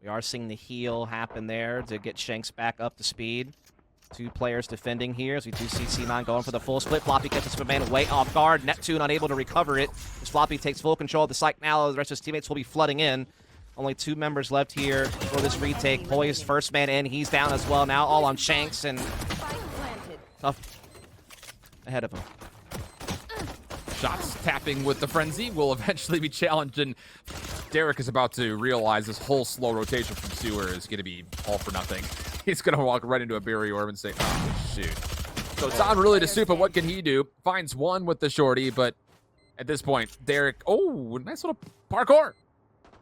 We are seeing the heal happen there to get Shanks back up to speed. 2 players defending here as we do see C9 going for the full split. Floppy catches Supamen way off guard. Neptune unable to recover it as Floppy takes full control of the site now. The rest of his teammates will be flooding in. Only 2 members left here for this retake. Poised, first man in. He's down as well now, all on Shanks and tough ahead of him. Shots tapping with the frenzy will eventually be challenged, and Derrek is about to realize this whole slow rotation from Sewer is going to be all for nothing. He's going to walk right into a barrier orb and say, oh, shoot. So it's on really to Supa. What can he do? Finds one with the shorty, but at this point, Derrek, oh, nice little parkour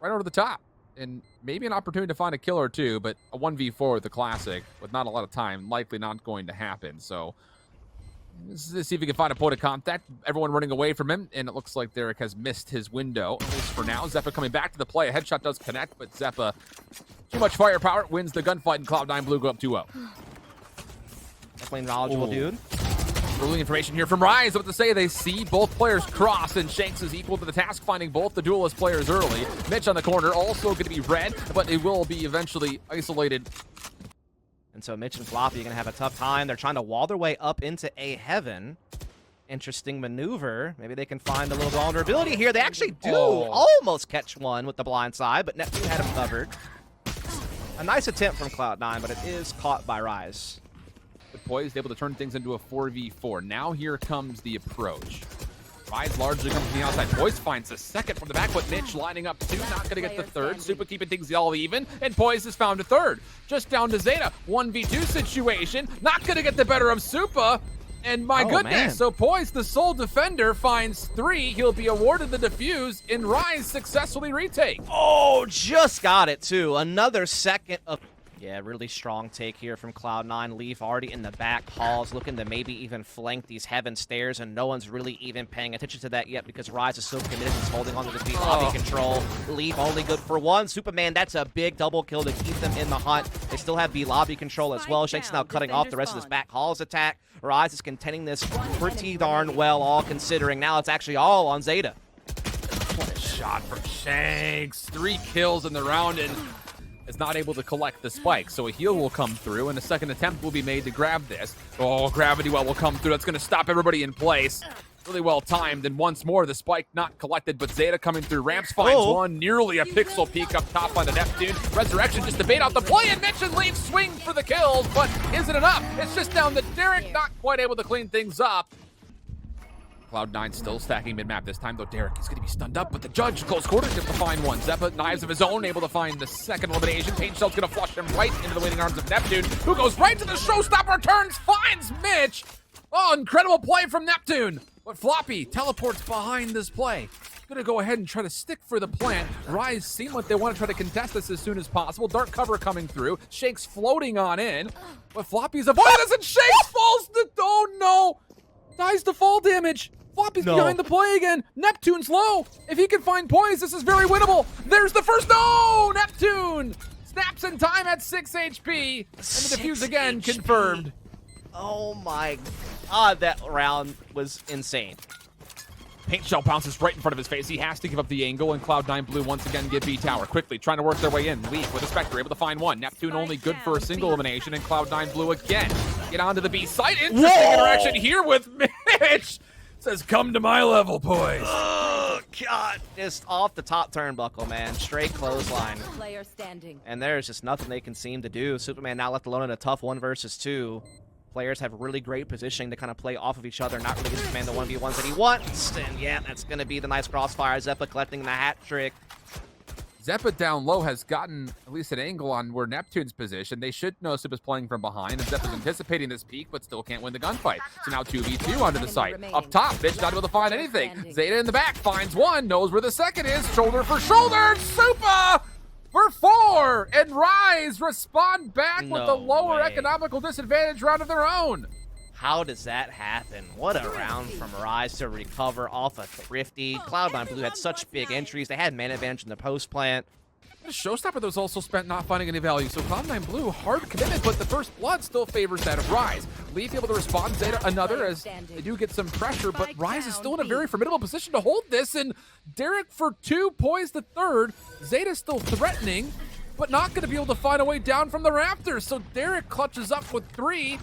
right over the top. And maybe an opportunity to find a kill or two, but a 1v4 with the Classic with not a lot of time, likely not going to happen. So let's see if he can find a point of contact. Everyone running away from him, and it looks like Derrek has missed his window, at least for now. xeppaa coming back to the play. A headshot does connect, but xeppaa, too much firepower, wins the gunfight, and Cloud9 Blue go up 2-0. Definitely knowledgeable dude. Ruling information here from Rise. What to say? They see both players cross, and Shanks is equal to the task, finding both the duelist players early. Mitch on the corner, also going to be red, but it will be eventually isolated. And so Mitch and Floppy are going to have a tough time. They're trying to wall their way up into A heaven. Interesting maneuver. Maybe they can find a little vulnerability here. They actually do almost catch one with the blind side, but Neptune had him covered. A nice attempt from Cloud9, but it is caught by Rise. Poised, able to turn things into a 4v4. Now here comes the approach. Rise largely comes from the outside. Poised finds the second from the back, but Mitch lining up 2, not going to get the third. Supa keeping things all even, and Poised has found a third. Just down to xeta. 1v2 situation. Not going to get the better of Supa. And my goodness, man. So Poised, the sole defender, finds 3. He'll be awarded the defuse, and Rise successfully retake. Oh, just got it, too. Another second of... Yeah, really strong take here from Cloud9. Leaf already in the back halls, looking to maybe even flank these heaven stairs, and no one's really even paying attention to that yet because Rise is so committed. He's holding on to the lobby control. Leaf only good for 1. Supamen, that's a big double kill to keep them in the hunt. They still have B lobby control as well. Shanks now cutting off the rest of this back halls attack. Rise is containing this pretty darn well, all considering. Now it's actually all on xeta. What a shot from Shanks. 3 kills in the round, and is not able to collect the spike, so a heal will come through, and a second attempt will be made to grab this. Oh, gravity well will come through. That's going to stop everybody in place. Really well timed, and once more, the spike not collected, but xeta coming through. Ramps finds one, nearly a pixel peek up top on the Neptune. Resurrection just to bait out the play, and Mitch and Leaf swing for the kills, but is it enough? It's just down to Derrek, not quite able to clean things up. Cloud9 still stacking mid-map this time, though Derrek is going to be stunned up, but the judge, close quarters, able to find one. xeppaa, knives of his own, able to find the second elimination. Pain Shell's going to flush him right into the waiting arms of Neptune, who goes right to the showstopper, turns, finds Mitch. Oh, incredible play from Neptune. But Floppy teleports behind this play. Going to go ahead and try to stick for the plant. Rise seem like they want to try to contest this as soon as possible. Dark cover coming through. Shanks floating on in. But Floppy's avoided this, and Shanks falls to... Oh, no. Dies to fall damage. Floppy's behind the play again. Neptune's low. If he can find Poise, this is very winnable. There's the first. No! Neptune snaps in time at 6 HP. And the defuse again confirmed. Oh my god, that round was insane. Paint Shell bounces right in front of his face. He has to give up the angle, and Cloud9 Blue once again get B tower. Quickly trying to work their way in. Leaf with a Spectre, able to find one. Neptune only good for a single elimination, and Cloud9 Blue again. Get onto the B site. Interesting interaction here with Mitch. Says, come to my level, Poise. Oh, God. Just off the top turnbuckle, man. Straight clothesline. And there's just nothing they can seem to do. Supamen now left alone in a tough 1 versus 2. Players have really great positioning to kind of play off of each other, not really getting to command the 1v1s that he wants. And yeah, that's going to be the nice crossfire. xeppaa collecting the hat trick. xeppaa down low has gotten at least an angle on where Neptune's position. They should know Supa's playing from behind, and xeppaa's anticipating this peak, but still can't win the gunfight. So now 2v2 onto the site. Up top, Mitch not able to find anything. xeta in the back finds one, knows where the second is. Shoulder for shoulder, Supa for 4, and Rise respond back with a lower economical disadvantage round of their own. How does that happen? What a round from Rise to recover off a thrifty. Cloud9 Blue had such big entries. They had man advantage in the post plant. The showstopper that was also spent not finding any value. So Cloud9 Blue, hard commitment, but the first blood still favors that of Rise. Leaf able to respond, xeta another as they do get some pressure, but Rise is still in a very formidable position to hold this, and Derrek for 2, Poise the third. xeta still threatening. but not going to be able to find a way down from the rafters. So Derrek clutches up with 3.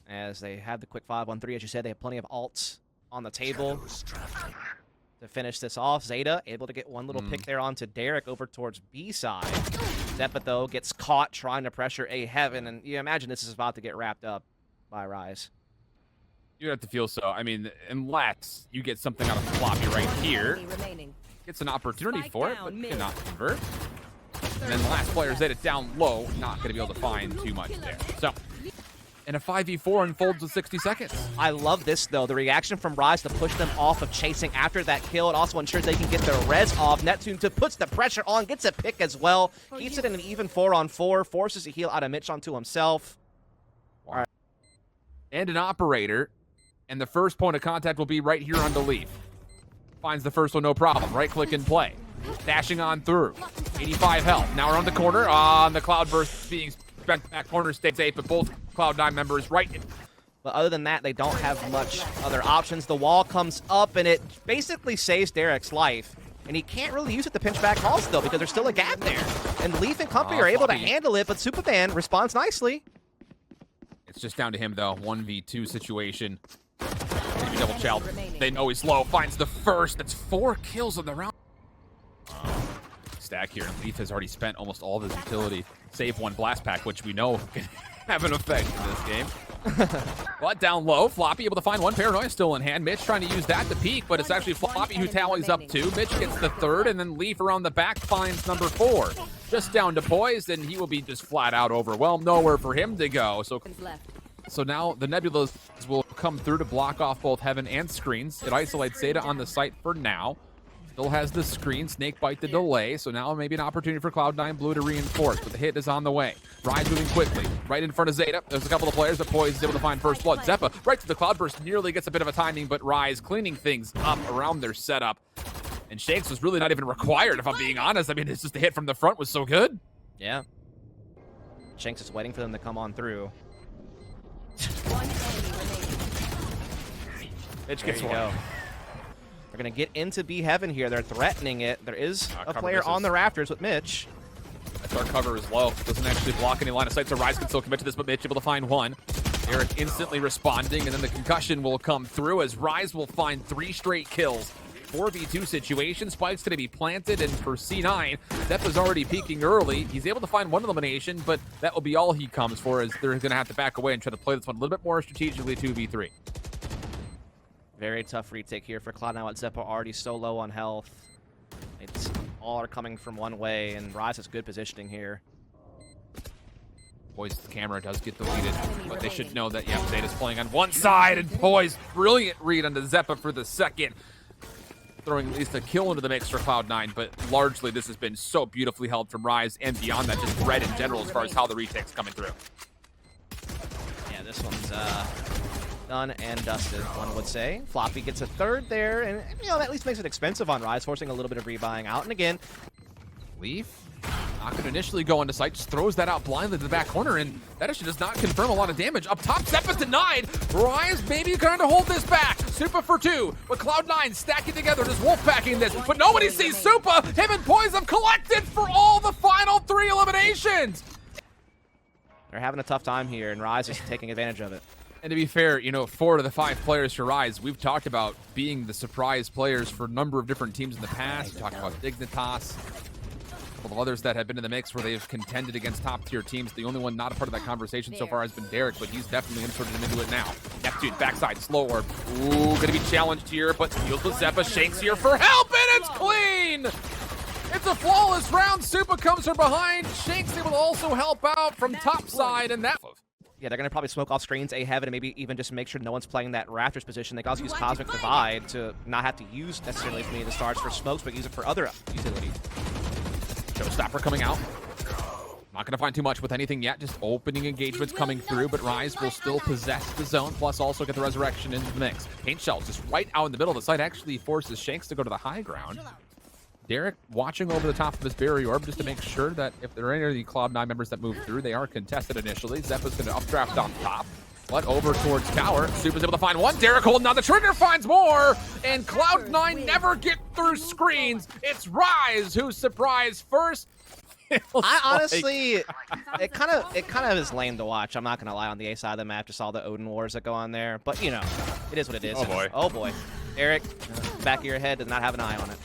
As they have the quick 5-1-3, as you said, they have plenty of alts on the table to finish this off. Xeta able to get one little pick there onto Derrek over towards B side. xeppaa, though, gets caught trying to pressure A Heaven, and you imagine this is about to get wrapped up by Rise. You have to feel so. I mean, unless you get something out of floppy right here. Gets an opportunity for it, but cannot convert. And then the last player, Xeta, down low, not going to be able to find too much there. So, and a 5v4 unfolds with 60 seconds. I love this, though. The reaction from Rise to push them off of chasing after that kill. It also ensures they can get their res off. Neptune puts the pressure on, gets a pick as well. Keeps it in an even 4-on-4. Forces a heal out of Mitch onto himself. Wow. All right. And an operator. And the first point of contact will be right here on the leaf. Finds the first one, no problem. Right click and play. Dashing on through. 85 health. Now around the corner. On the Cloudburst being spent back corner stays safe, but both Cloud9 members right in. But other than that, they don't have much other options. The wall comes up, and it basically saves Derrek's life. And he can't really use it to pinch back calls, though, because there's still a gap there. And Leaf and company are able to handle it, but supamen responds nicely. It's just down to him, though. 1v2 situation. Maybe double chow. They know he's low. Finds the first. That's 4 kills in the round. Stack here. Leaf has already spent almost all of his utility. Save one blast pack, which we know can have an effect in this game. But down low, Floppy able to find one. Paranoia still in hand. Mitch trying to use that to peek, but it's actually Floppy who tallies up 2. Mitch gets the 3rd, and then Leaf around the back finds number 4. Just down to Poised, and he will be just flat out overwhelmed. Nowhere for him to go. So now the Nebulas will come through to block off both Heaven and screens. It isolates xeta on the site for now. Still has the screen, Snakebite the delay, so now maybe an opportunity for Cloud9 Blue to reinforce, but the hit is on the way. Rise moving quickly, right in front of xeta. There's a couple of players that Poise is able to find first blood. xeppaa right to the Cloudburst, nearly gets a bit of a timing, but Rise cleaning things up around their setup. And Shanks was really not even required, if I'm being honest. I mean, it's just the hit from the front was so good. Yeah. Shanks is waiting for them to come on through. Mitch gets one. They're going to get into B Heaven here. They're threatening it. There is a player on the rafters with Mitch. Our cover is low. Doesn't actually block any line of sight, so Rise can still commit to this, but Mitch able to find one. Derrek instantly responding, and then the concussion will come through as Rise will find 3 straight kills. 4v2 situation. Spike's going to be planted, and for C9, xeppaa's already peeking early. He's able to find one elimination, but that will be all he comes for, as they're going to have to back away and try to play this one a little bit more strategically 2v3. Very tough retake here for Cloud9 with xeppaa already so low on health. It's all are coming from one way, and Rise has good positioning here. Poised camera does get deleted, but they should know that, yeah, xeta's playing on one side, and Poised, brilliant read onto xeppaa for the second. Throwing at least a kill into the mix for Cloud9, but largely this has been so beautifully held from Rise, and beyond that, just red in general as far as how the retake's coming through. Yeah, this one's done and dusted, one would say. Floppy gets a 3rd there, and you know, that at least makes it expensive on Rise, forcing a little bit of rebuying out. And again, Leaf not going to initially go into sight, just throws that out blindly to the back corner, and that actually does not confirm a lot of damage. Up top, xeppaa's denied. Rise maybe trying to hold this back. Supa for 2, but Cloud9 stacking together, just wolfpacking this, but nobody sees Supa. Him and Poise have collected for all the final 3 eliminations. they're having a tough time here, and Rise is taking advantage of it. And to be fair, you know, 4 of the 5 players for Rise, we've talked about being the surprise players for a number of different teams in the past. We talked about Dignitas, a couple of others that have been in the mix where they've contended against top-tier teams. The only one not a part of that conversation so far has been Derrek, but he's definitely inserted into it now. Neptune, backside, slow orb. Ooh, gonna be challenged here, but deals with xeppaa. Shanks here for help, and it's clean! It's a flawless round. Supa comes from behind. Shanks able to also help out from top side, and that... Yeah, they're going to probably smoke off screens A Heaven and maybe even just make sure no one's playing that Raptors position. They can also use Cosmic Divide to not have to use necessarily for me the stars for smokes, but use it for other utilities. Showstopper coming out. Not going to find too much with anything yet, just opening engagements coming through, but Rise will still possess the zone, plus also get the resurrection into the mix. Paint Shells just right out in the middle of the site, actually forces Shanks to go to the high ground. Derrek watching over the top of his barrier orb just to make sure that if there are any of the Cloud9 members that move through, they are contested initially. xeppaa's going to updraft on top. But over towards Tower. Supa's able to find one. Derrek holding on the trigger, finds more. And Cloud9 never get through screens. It's Rise who's surprised first. I honestly, it kind of is lame to watch. I'm not gonna lie. On the A side of the map, just all the Odin wars that go on there. But you know, it is what it is. Oh boy. Oh boy. Derrek, back of your head does not have an eye on it.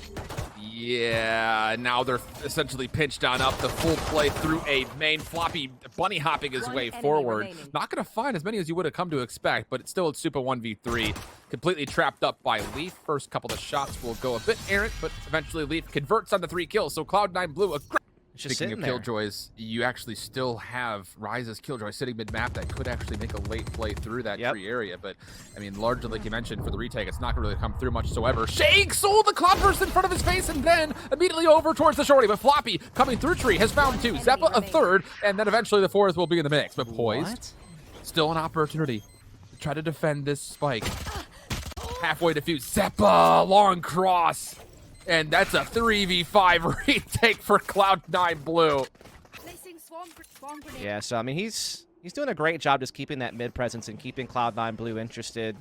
Yeah, now they're essentially pinched down up. The full play through a main. Floppy bunny hopping his way forward. Not going to find as many as you would have come to expect, but it's still at Supa 1v3. Completely trapped up by Leaf. First couple of shots will go a bit errant, but eventually Leaf converts on the 3 kills. So Cloud9 Blue, a great. Speaking of killjoys, you actually still have Rise's killjoy sitting mid-map that could actually make a late play through that tree area. But, I mean, largely, like you mentioned, for the retake, it's not going to really come through much whatsoever. Shanks sold the cloudburst in front of his face and then immediately over towards the shorty. But Floppy, coming through tree, has found 2. xeppaa, a 3rd, and then eventually the 4th will be in the mix. But Poised, still an opportunity to try to defend this spike. Halfway defused. xeppaa, long cross. And that's a 3v5 retake for Cloud9 Blue. Yeah, so I mean he's doing a great job just keeping that mid presence and keeping Cloud9 Blue interested.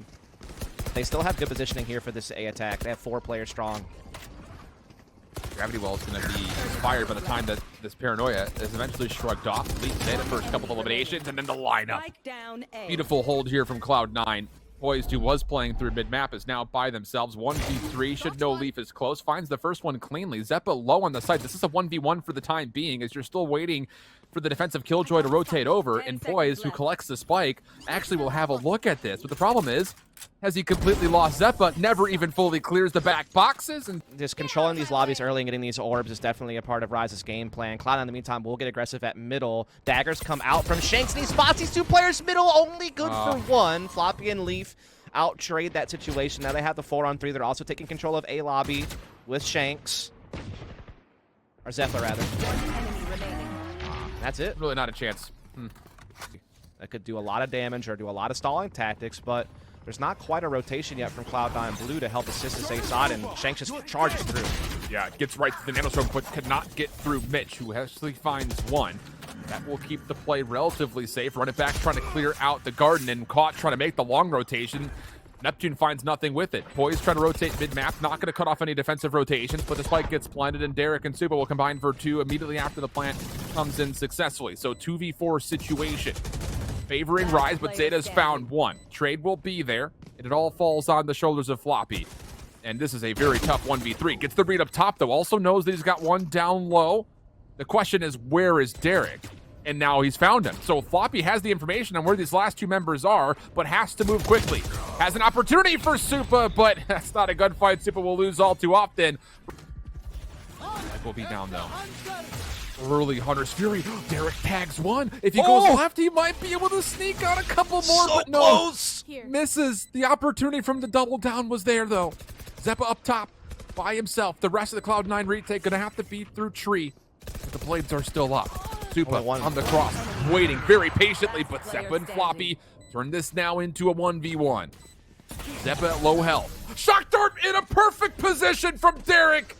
They still have good positioning here for this A attack. They have 4 players strong. Gravity Well is going to be expired by the time that this paranoia is eventually shrugged off. Leads in the first couple of eliminations and then the lineup. Beautiful hold here from Cloud9. Poised, who was playing through mid-map, is now by themselves. 1v3, should know Leaf is close. Finds the first one cleanly. xeppaa low on the site. This is a 1v1 for the time being, as you're still waiting for the defensive Killjoy to rotate over. And Poised, who collects the spike, actually will have a look at this. But the problem is, has he completely lost xeppaa, never even fully clears the back boxes. And just controlling these lobbies early and getting these orbs is definitely a part of Rise's game plan. Cloud9, in the meantime, will get aggressive at middle. Daggers come out from Shanks, and he spots these 2 players middle, only good for 1. Floppy and Leaf out-trade that situation. Now they have the 4-on-3. They're also taking control of A lobby with Shanks. Or xeppaa, rather. That's it. Really not a chance. That could do a lot of damage or do a lot of stalling tactics, but there's not quite a rotation yet from Cloud9 Blue to help assist this A side, and Shanks just charges through. Yeah, gets right to the nanostorm, but cannot get through Mitch, who actually finds 1. That will keep the play relatively safe. Run it back, trying to clear out the garden, and caught trying to make the long rotation. Neptune finds nothing with it. Poised trying to rotate mid-map, not going to cut off any defensive rotations, but the spike gets planted, and Derrek and Supa will combine for 2 immediately after the plant comes in successfully. So 2v4 situation. Favoring Rise, but xeta's found 1. Trade will be there, and it all falls on the shoulders of Floppy. And this is a very tough 1v3. Gets the read up top, though. Also knows that he's got 1 down low. The question is, where is Derrek? And now he's found him. So Floppy has the information on where these last 2 members are, but has to move quickly. Has an opportunity for Supa, but that's not a gunfight. Supa will lose all too often. That will be down, though. Early Hunter's Fury. Derrek tags 1. If he goes left, he might be able to sneak on a couple more, but no. Close. Misses. The opportunity from the double down was there, though. xeppaa up top by himself. The rest of the Cloud9 retake going to have to beat through tree. But the blades are still up. Supa on the cross, waiting very patiently, but xeppaa and Floppy turn this now into a 1v1. xeppaa at low health. Shock dart in a perfect position from Derrek.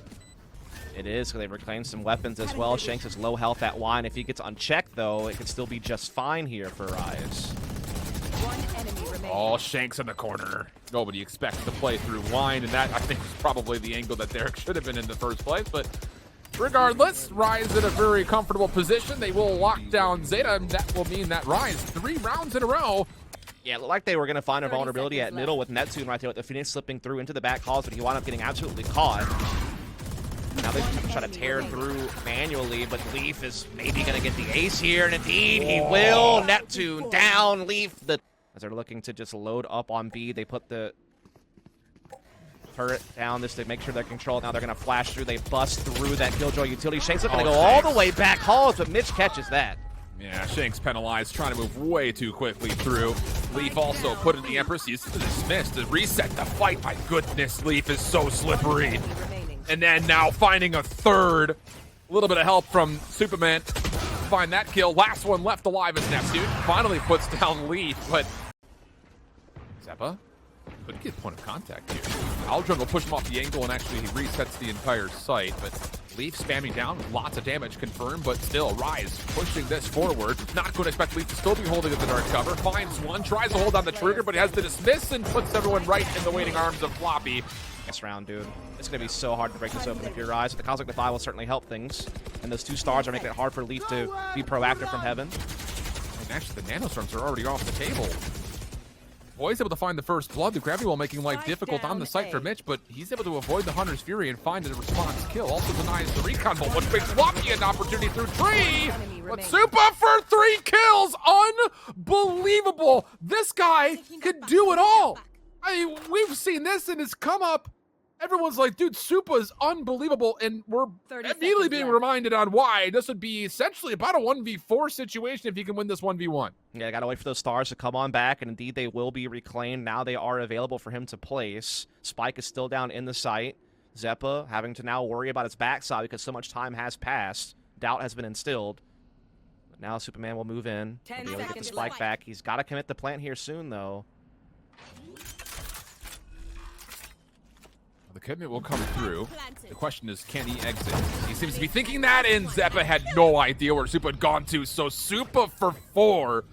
It is, because they reclaimed some weapons as well. Shanks is low health at wine. If he gets unchecked, though, it could still be just fine here for Rise. Oh, Shanks in the corner. Nobody expects to play through wine, and that, I think, was probably the angle that Derrek should have been in the first place, but regardless, Rise in a very comfortable position. They will lock down xeta, and that will mean that Rise 3 rounds in a row. Yeah, it looked like they were going to find a vulnerability at middle with Neptune right there with the Phoenix slipping through into the back halls, but he wound up getting absolutely caught. Now they try to tear through manually, but Leaf is maybe going to get the ace here, and indeed he will. Neptune down, Leaf. As they're looking to just load up on B, they put the turret down just to make sure they're controlled. Now they're going to flash through. They bust through that Killjoy utility. Shanks is going to go all the way back halls, but Mitch catches that. Yeah, Shanks penalized, trying to move way too quickly through. Leaf also put in the Empress. He's dismissed to reset the fight. My goodness, Leaf is so slippery. And then now finding a 3rd. A little bit of help from Supamen. Find that kill. Last one left alive is Neptune. Finally puts down Leaf, but xeppaa could get point of contact here. Aldrin will push him off the angle, and actually he resets the entire site, but Leaf spamming down, lots of damage confirmed, but still, Rise pushing this forward. Not going to expect Leaf to still be holding at the dark cover. Finds one, tries to hold on the trigger, but he has to dismiss and puts everyone right in the waiting arms of Floppy. This round, dude. It's going to be so hard to break this open if you're Rise. The Cosmic Defy will certainly help things, and those 2 stars are making it hard for Leaf to be proactive from heaven. And actually, the Nanostorms are already off the table. Boy's able to find the first blood. The gravity wall making life difficult on the site for Mitch, but he's able to avoid the Hunter's Fury and find a response kill. Also denies the recon bolt, which makes Floppy an opportunity through 3. But supamen for 3 kills! Unbelievable! This guy could do it all! I mean, we've seen this in his come up. Everyone's like, dude, Supa's unbelievable, and we're immediately being reminded on why this would be essentially about a 1v4 situation if he can win this 1v1. Yeah, gotta wait for those stars to come on back, and indeed they will be reclaimed. Now they are available for him to place. Spike is still down in the site. xeppaa having to now worry about his backside because so much time has passed. Doubt has been instilled. But now supamen will move in. He'll be able to get the Spike back. He's got to commit the plant here soon, though. The commitment will come through. The question is, can he exit? He seems to be thinking that, and xeppaa had no idea where supamen had gone to, so supamen for 4.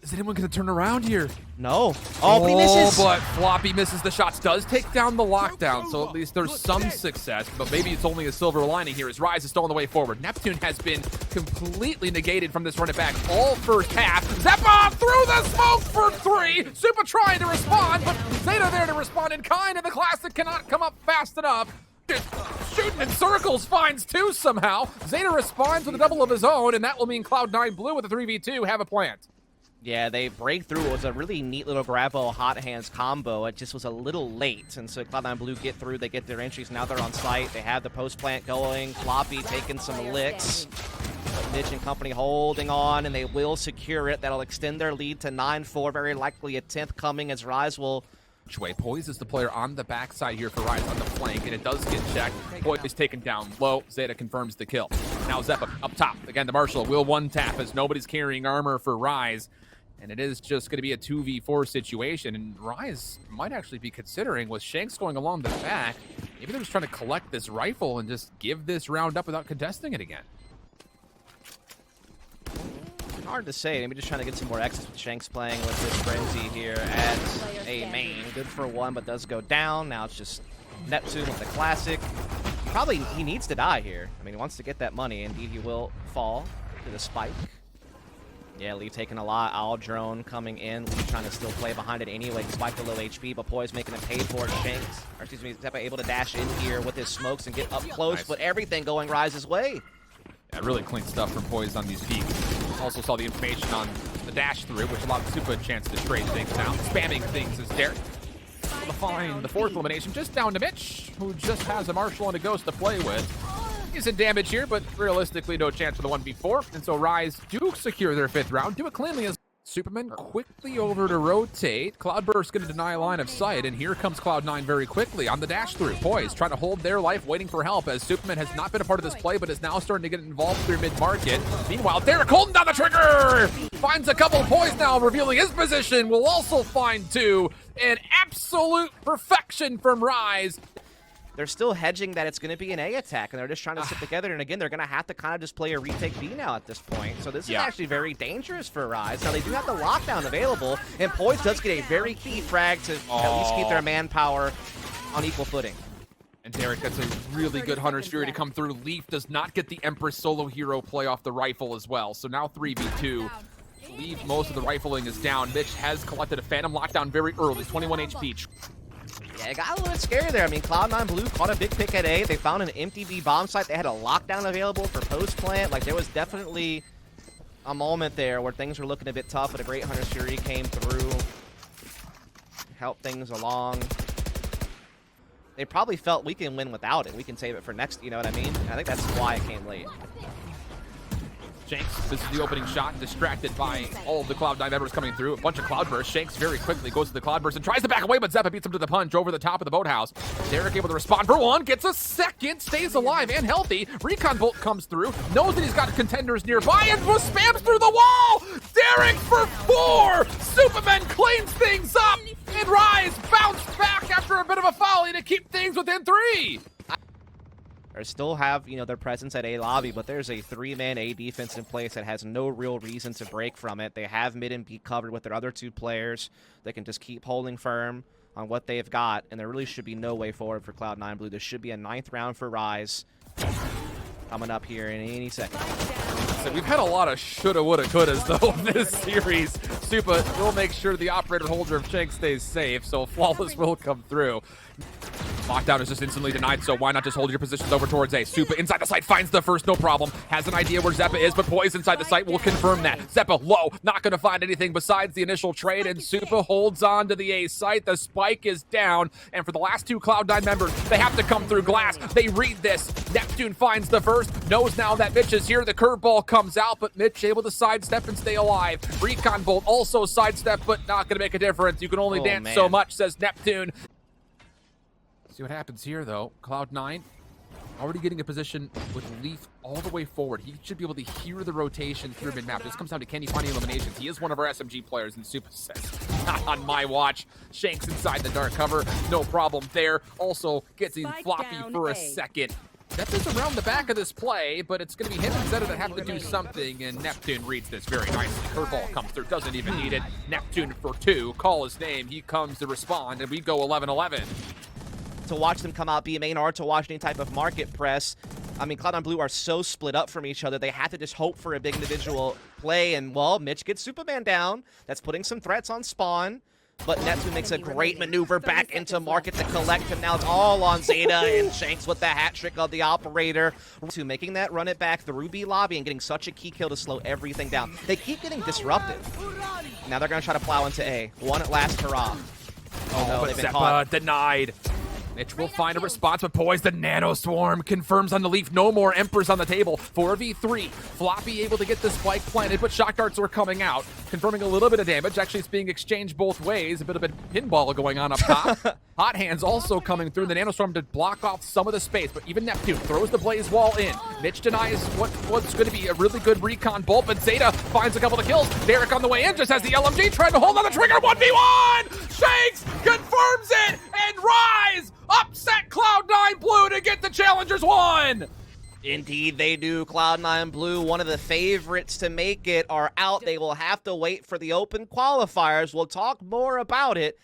Is anyone going to turn around here? No. Oh, but he misses. But Floppy misses the shots. Does take down the lockdown, so at least there's some success. But maybe it's only a silver lining here as Rise is still on the way forward. Neptune has been completely negated from this run it back all first half. xeppaa through the smoke for 3. supamen trying to respond, but xeta there to respond in kind, and the Classic cannot come up fast enough. Just shooting in circles, finds 2 somehow. xeta responds with a double of his own, and that will mean Cloud9 Blue with a 3v2 have a plant. Yeah, they break through. It was a really neat little grab-o hot hands combo. It just was a little late, and so Cloud9 Blue get through. They get their entries. Now they're on site. They have the post plant going. Floppy taking some licks. But Mitch and company holding on, and they will secure it. That'll extend their lead to 9-4. Very likely a 10th coming as Rise will. Poise is the player on the backside here for Rise on the flank, and it does get checked. Poise is taken down low. xeta confirms the kill. Now xeppaa up top. Again, the Marshal will one tap as nobody's carrying armor for Rise. And it is just going to be a 2v4 situation, and Rise might actually be considering, with Shanks going along the back, maybe they're just trying to collect this rifle and just give this round up without contesting it again. Hard to say. Maybe just trying to get some more exits with Shanks playing with this frenzy here as a main. Good for 1, but does go down. Now it's just Neptune with the Classic. Probably he needs to die here. I mean, he wants to get that money. Indeed, he will fall to the Spike. Yeah, Leaf taking a lot. Owl drone coming in. Leaf trying to still play behind it anyway, despite the low HP, but Poise making him pay for it. Shanks, or excuse me, xeppaa able to dash in here with his smokes and get up close, nice. But everything going Rise's way. Yeah, really clean stuff from Poise on these peaks. Also saw the information on the dash through, which allowed supamen a chance to trade things now. Spamming things is Derrek. To find the 4th elimination, just down to Mitch, who just has a Marshal and a Ghost to play with. Decent damage here, but realistically no chance for the 1v4. And so Rise do secure their 5th round. Do it cleanly as supamen quickly over to rotate. Cloudburst going to deny line of sight, and here comes Cloud9 very quickly on the dash through. Poise trying to hold their life, waiting for help as supamen has not been a part of this play, but is now starting to get involved through mid-market. Meanwhile, Derrek holding down the trigger! Finds a couple. Poise now revealing his position. Will also find 2. An absolute perfection from Rise. They're still hedging that it's going to be an A attack, and they're just trying to sit together. And again, they're going to have to kind of just play a retake B now at this point. So this is actually very dangerous for Rise. Now, they do have the lockdown available, and Poise does get a very key frag to at least keep their manpower on equal footing. And Derrek gets a really good Hunter's Fury to come through. Leaf does not get the Empress solo hero play off the rifle as well. So now 3v2. Leave most of the rifling is down. Mitch has collected a Phantom lockdown very early, 21 HP. Yeah, it got a little bit scary there. I mean, Cloud9 Blue caught a big pick at A. They found an empty B bomb site. They had a lockdown available for post-plant. Like, there was definitely a moment there where things were looking a bit tough, but a great Hunter's Fury came through, helped things along. They probably felt we can win without it. We can save it for next, you know what I mean? And I think that's why it came late. Shanks, this is the opening shot, distracted by all of the Cloud9 members coming through. A bunch of Cloudbursts. Shanks very quickly goes to the Cloudburst and tries to back away, but xeppaa beats him to the punch over the top of the boathouse. Derrek able to respond for 1, gets a 2nd, stays alive and healthy. Recon bolt comes through, knows that he's got contenders nearby, and spams through the wall! Derrek for 4! supamen cleans things up! And Rise bounced back after a bit of a volley to keep things within 3. Or still have, their presence at A lobby, but there's a 3-man A defense in place that has no real reason to break from it. They have mid and B covered with their other 2 players. They can just keep holding firm on what they've got, and there really should be no way forward for Cloud9 Blue. This should be a 9th round for Rise coming up here in any second. So we've had a lot of shoulda, woulda, couldas, though, in this series. Supa will make sure the operator holder of Shanks stays safe, so Flawless will come through. Lockdown is just instantly denied, so why not just hold your positions over towards A? Supa inside the site finds the first, no problem. Has an idea where xeppaa is, but Poise inside the site will confirm that. xeppaa low, not going to find anything besides the initial trade, and Supa holds on to the A site. The spike is down, and for the last 2 Cloud9 members, they have to come through glass. They read this. Neptune finds the first, knows now that Mitch is here. The curveball comes out, but Mitch able to sidestep and stay alive. Recon Bolt also sidestep, but not going to make a difference. You can only dance so much, says Neptune. See what happens here, though. Cloud9 already getting a position with Leaf all the way forward. He should be able to hear the rotation through mid-map. This comes down to can he find the eliminations. He is one of our SMG players, and Supa says, not on my watch. Shanks inside the dark cover. No problem there. Also gets in floppy for a second. That's just around the back of this play, but it's going to be him and xeta that have to do something, and Neptune reads this very nicely. Curveball comes through, doesn't even need it. Neptune for 2. Call his name. He comes to respond, and we go 11-11. To watch them come out B main or to watch any type of market press. I mean, Cloud9 Blue are so split up from each other. They have to just hope for a big individual play. And, well, Mitch gets Supamen down. That's putting some threats on spawn. But Neptune makes a great maneuver back into market to collect him. Now it's all on xeta and Shanks with the hat trick of the operator. To making that run it back through B lobby and getting such a key kill to slow everything down. They keep getting disrupted. Now they're going to try to plow into A. One at last hurrah. Oh, no, but xeppaa denied. Mitch will find a response, but Poise the Nano Swarm confirms on the Leaf. No more Emperors on the table. 4v3. Floppy able to get the spike planted, but shot darts were coming out, confirming a little bit of damage. Actually, it's being exchanged both ways. A bit of a pinball going on up top. Hot Hands also coming through the Nano Storm to block off some of the space, but even Neptune throws the Blaze Wall in. Mitch denies what's going to be a really good recon bolt, but xeta finds a couple of kills. Derrek on the way in just has the LMG trying to hold on the trigger. 1v1! Shanks confirms it, and Rise upset Cloud9 Blue to get the Challengers 1! Indeed, they do. Cloud9 Blue, one of the favorites to make it, are out. They will have to wait for the open qualifiers. We'll talk more about it